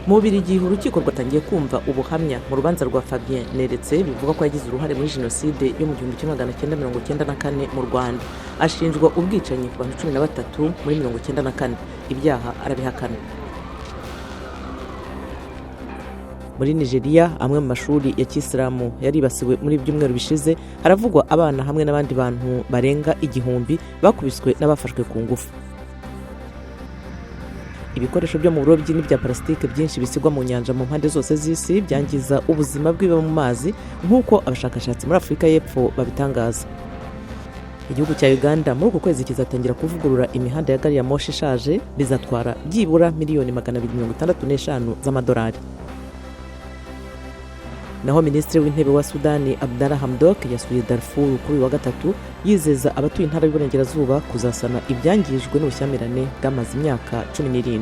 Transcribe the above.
Mu Bubiligi urukiko rwatangiye kumva ubuhamya mu rubanza rwa Fabien Neretse bivuga ko yagize uruhare muri jenoside yo mu 1994 mu Rwanda. Ashinjwa ubwicanyi ku bantu 13 muri 1994. Ibyaha arabihakana. Muri Nijeriya amwe mu mashuri ya Kiyisilamu yaribasiwe muri ibyumweru bishize, haravugwa abana hamwe n'abandi bantu barenga 1000 bakubiswe n'abafashwe ku ngufu. Ibikoresho byo mu burobyi n'ibya plastike byinshi bisigwa mu nyanja mu mpande zose z'isi byangiza ubuzima bw'ibiba mu mazi nk'uko abashakashatsi muri Afurika y'Epfo babitangaza. Igihugu cya Uganda muri uku kwezi kizatangira kuvugurura imihanda ya gari ya moshi ishaje, bizatwara byibura miliyoni 265 z'amadolari. Naho Minisitiri w'Intebe wa Sudani Abdallah Hamdok yasuye Darfur kuri wa gatatu, yizeza abatuye intara y'Uburengerazuba kuzasana ibyangijwe n'ubushyamirane bwamaze imyaka 17.